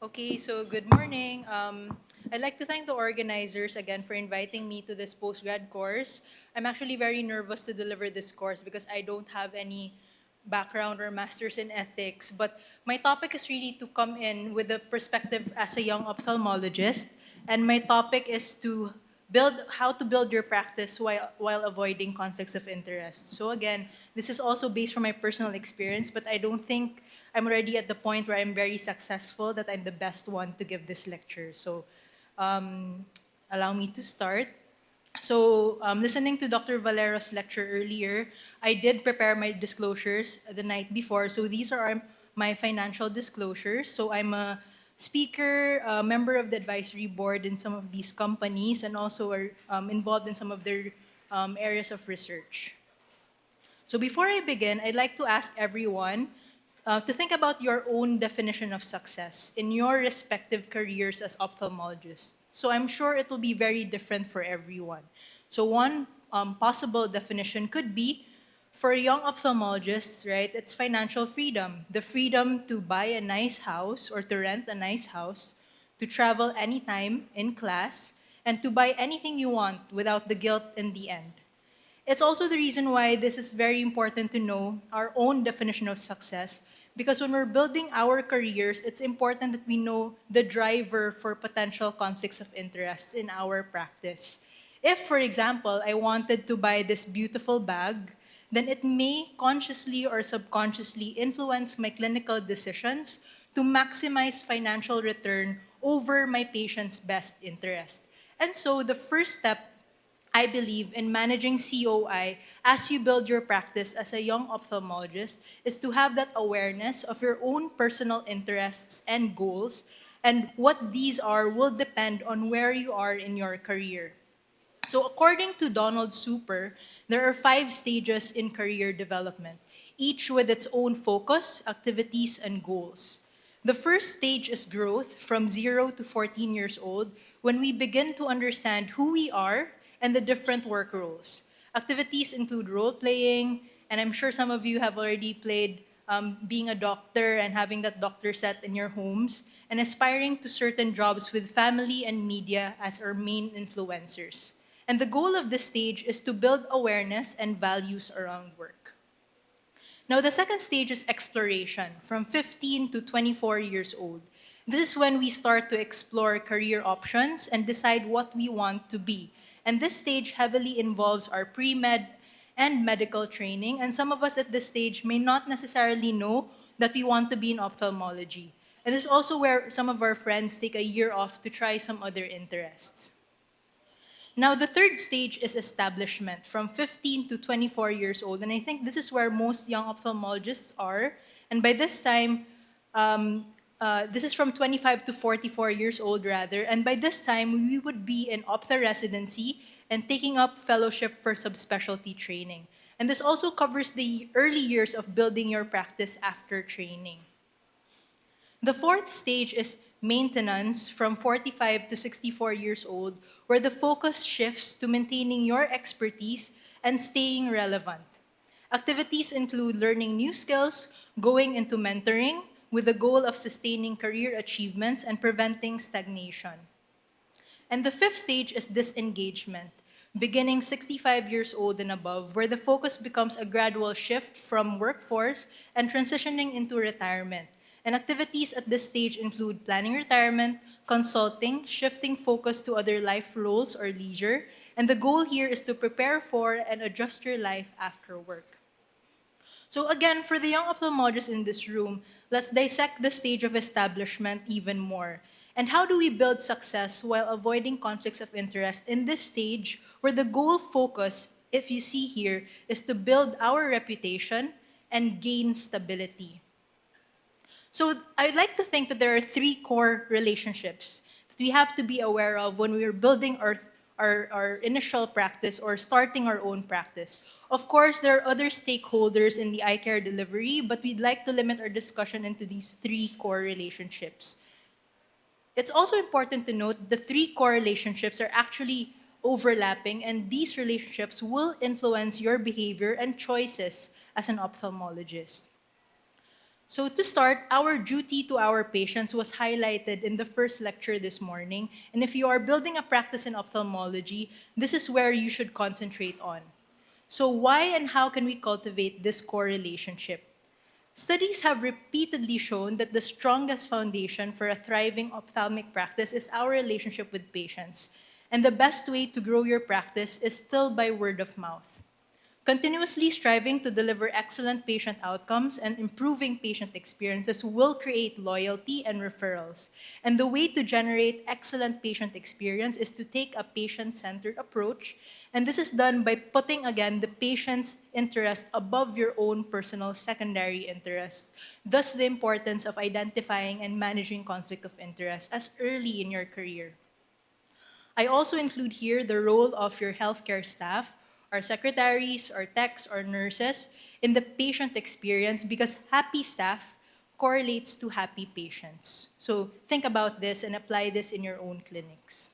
Okay, so good morning. I'd like to thank the organizers again for inviting me to this postgrad course. I'm actually very nervous to deliver this course because I don't have any background or master's in ethics, but my topic is really to come in with a perspective as a young ophthalmologist, and my topic is to build how to build your practice while avoiding conflicts of interest. So again, this is also based from my personal experience, but I don't think I'm already at the point where I'm very successful that I'm the best one to give this lecture. So um, allow me to start. So, listening to Dr. Valero's lecture earlier, I did prepare my disclosures the night before. So, these are my financial disclosures. So, I'm a speaker, a member of the advisory board in some of these companies, and also are involved in some of their areas of research. So before I begin, I'd like to ask everyone to think about your own definition of success in your respective careers as ophthalmologists. So I'm sure it will be very different for everyone. So one possible definition could be for young ophthalmologists, right? It's financial freedom, the freedom to buy a nice house or to rent a nice house, to travel anytime in class, and to buy anything you want without the guilt in the end. It's also the reason why this is very important to know our own definition of success. Because when we're building our careers, it's important that we know the driver for potential conflicts of interest in our practice. If, for example, I wanted to buy this beautiful bag, then it may consciously or subconsciously influence my clinical decisions to maximize financial return over my patient's best interest. And so the first step I believe in managing COI as you build your practice as a young ophthalmologist is to have that awareness of your own personal interests and goals, and what these are will depend on where you are in your career. So, according to Donald Super, there are 5 stages in career development, each with its own focus, activities, and goals. The first stage is growth from 0 to 14 years old, when we begin to understand who we are and the different work roles. Activities include role playing, and I'm sure some of you have already played being a doctor and having that doctor set in your homes, and aspiring to certain jobs with family and media as our main influencers. And the goal of this stage is to build awareness and values around work. Now, the second stage is exploration from 15 to 24 years old. This is when we start to explore career options and decide what we want to be. And this stage heavily involves our pre med and medical training. And some of us at this stage may not necessarily know that we want to be in ophthalmology. And this is also where some of our friends take a year off to try some other interests. Now, the third stage is establishment from 15 to 24 years old. And I think this is where most young ophthalmologists are. And by this time, this is from 25 to 44 years old, rather. And by this time, we would be in ophtha residency and taking up fellowship for subspecialty training. And this also covers the early years of building your practice after training. The fourth stage is maintenance from 45 to 64 years old, where the focus shifts to maintaining your expertise and staying relevant. Activities include learning new skills, going into mentoring, with the goal of sustaining career achievements and preventing stagnation. And the fifth stage is disengagement, beginning 65 years old and above, where the focus becomes a gradual shift from workforce and transitioning into retirement. And activities at this stage include planning retirement, consulting, shifting focus to other life roles or leisure. And the goal here is to prepare for and adjust your life after work. So again, for the young ophthalmologists in this room, let's dissect the stage of establishment even more. And how do we build success while avoiding conflicts of interest in this stage where the goal focus, if you see here, is to build our reputation and gain stability. So I'd like to think that there are 3 core relationships that we have to be aware of when we're building our initial practice or starting our own practice. Of course, there are other stakeholders in the eye care delivery, but we'd like to limit our discussion into these 3 core relationships. It's also important to note the 3 core relationships are actually overlapping, and these relationships will influence your behavior and choices as an ophthalmologist. So to start, our duty to our patients was highlighted in the first lecture this morning. And if you are building a practice in ophthalmology, this is where you should concentrate on. So why and how can we cultivate this core relationship? Studies have repeatedly shown that the strongest foundation for a thriving ophthalmic practice is our relationship with patients. And the best way to grow your practice is still by word of mouth. Continuously striving to deliver excellent patient outcomes and improving patient experiences will create loyalty and referrals. And the way to generate excellent patient experience is to take a patient centered approach. And this is done by putting, again, the patient's interest above your own personal secondary interests. Thus, the importance of identifying and managing conflict of interest as early in your career. I also include here the role of your healthcare staff, our secretaries, our techs, our nurses, in the patient experience because happy staff correlates to happy patients. So think about this and apply this in your own clinics.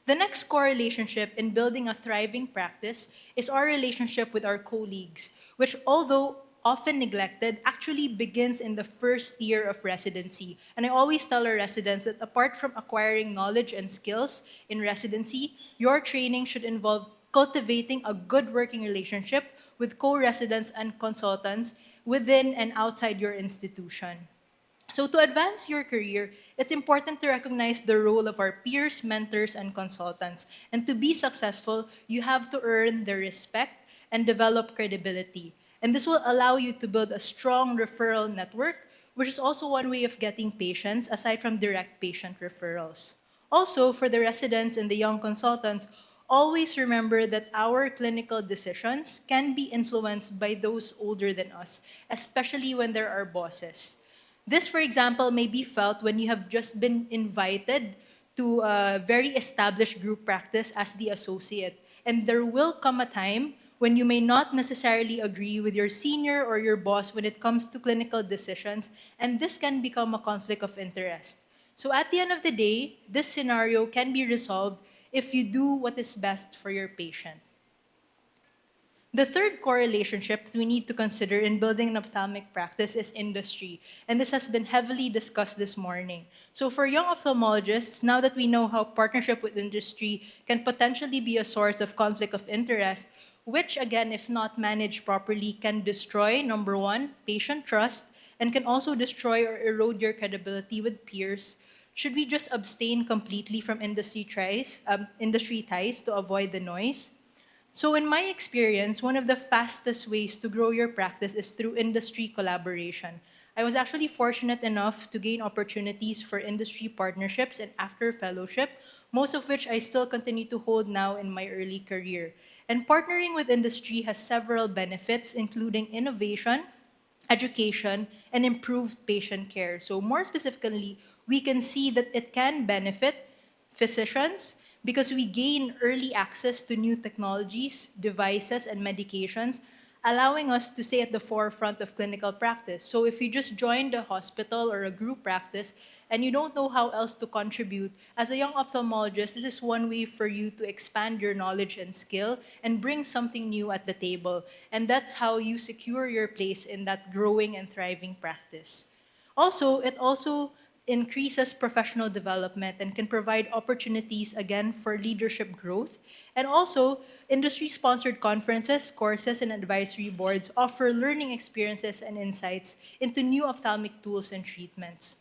The next core relationship in building a thriving practice is our relationship with our colleagues, which, although often neglected, actually begins in the first year of residency. And I always tell our residents that apart from acquiring knowledge and skills in residency, your training should involve cultivating a good working relationship with co-residents and consultants within and outside your institution. So, to advance your career, it's important to recognize the role of our peers, mentors, and consultants. And to be successful, you have to earn their respect and develop credibility. And this will allow you to build a strong referral network, which is also one way of getting patients aside from direct patient referrals. Also, for the residents and the young consultants, always remember that our clinical decisions can be influenced by those older than us, especially when there are bosses. This, for example, may be felt when you have just been invited to a very established group practice as the associate. And there will come a time when you may not necessarily agree with your senior or your boss when it comes to clinical decisions, and this can become a conflict of interest. So at the end of the day, this scenario can be resolved if you do what is best for your patient. The third core relationship that we need to consider in building an ophthalmic practice is industry. And this has been heavily discussed this morning. So for young ophthalmologists, now that we know how partnership with industry can potentially be a source of conflict of interest, which again, if not managed properly, can destroy, number one, patient trust, and can also destroy or erode your credibility with peers, should we just abstain completely from industry ties to avoid the noise? So, in my experience, one of the fastest ways to grow your practice is through industry collaboration. I was actually fortunate enough to gain opportunities for industry partnerships and after fellowship, most of which I still continue to hold now in my early career. And partnering with industry has several benefits, including innovation, education, and improved patient care. So, more specifically, we can see that it can benefit physicians because we gain early access to new technologies, devices, and medications, allowing us to stay at the forefront of clinical practice. So if you just joined a hospital or a group practice and you don't know how else to contribute, as a young ophthalmologist, this is one way for you to expand your knowledge and skill and bring something new at the table. And that's how you secure your place in that growing and thriving practice. Also, it also increases professional development and can provide opportunities again for leadership growth. And also, industry sponsored conferences, courses, and advisory boards offer learning experiences and insights into new ophthalmic tools and treatments.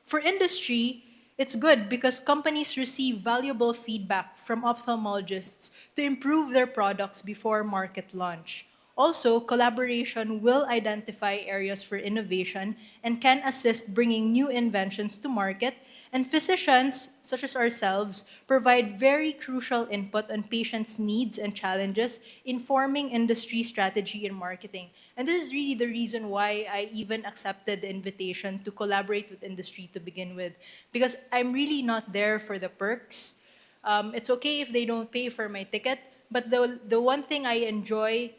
For industry, it's good because companies receive valuable feedback from ophthalmologists to improve their products before market launch. Also, collaboration will identify areas for innovation and can assist bringing new inventions to market. And physicians, such as ourselves, provide very crucial input on patients' needs and challenges, informing industry strategy and marketing. And this is really the reason why I even accepted the invitation to collaborate with industry to begin with, because I'm really not there for the perks. It's okay if they don't pay for my ticket, but the one thing I enjoy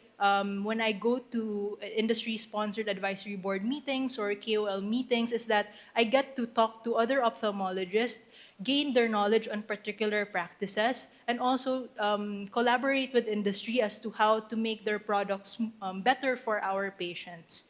when I go to industry-sponsored advisory board meetings or KOL meetings is that I get to talk to other ophthalmologists, gain their knowledge on particular practices, and also collaborate with industry as to how to make their products better for our patients.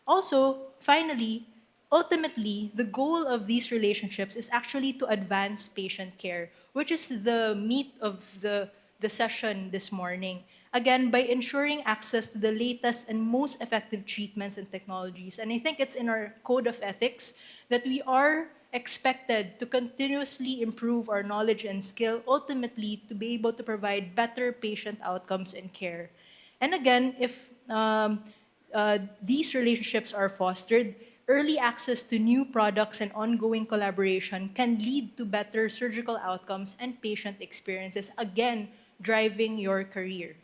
Also, finally, ultimately, the goal of these relationships is actually to advance patient care, which is the meat of the session this morning. Again, by ensuring access to the latest and most effective treatments and technologies. And I think it's in our code of ethics that we are expected to continuously improve our knowledge and skill, ultimately to be able to provide better patient outcomes and care. And again, if these relationships are fostered, early access to new products and ongoing collaboration can lead to better surgical outcomes and patient experiences, again, driving your career.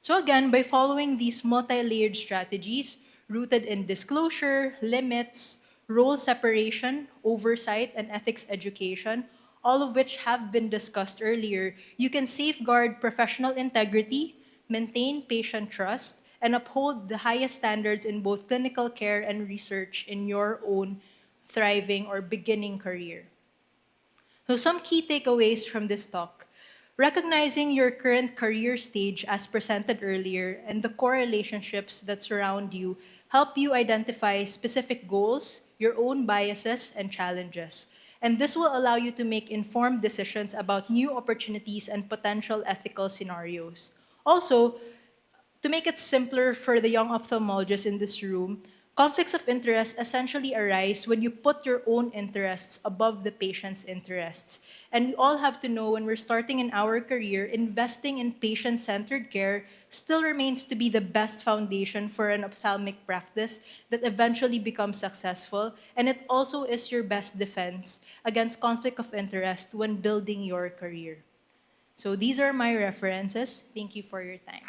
So again, by following these multi-layered strategies rooted in disclosure, limits, role separation, oversight, and ethics education, all of which have been discussed earlier, you can safeguard professional integrity, maintain patient trust, and uphold the highest standards in both clinical care and research in your own thriving or beginning career. So, some key takeaways from this talk. Recognizing your current career stage, as presented earlier, and the core relationships that surround you help you identify specific goals, your own biases, and challenges. And this will allow you to make informed decisions about new opportunities and potential ethical scenarios. Also, to make it simpler for the young ophthalmologists in this room, conflicts of interest essentially arise when you put your own interests above the patient's interests. And we all have to know when we're starting in our career, investing in patient centered care still remains to be the best foundation for an ophthalmic practice that eventually becomes successful. And it also is your best defense against conflict of interest when building your career. So these are my references. Thank you for your time.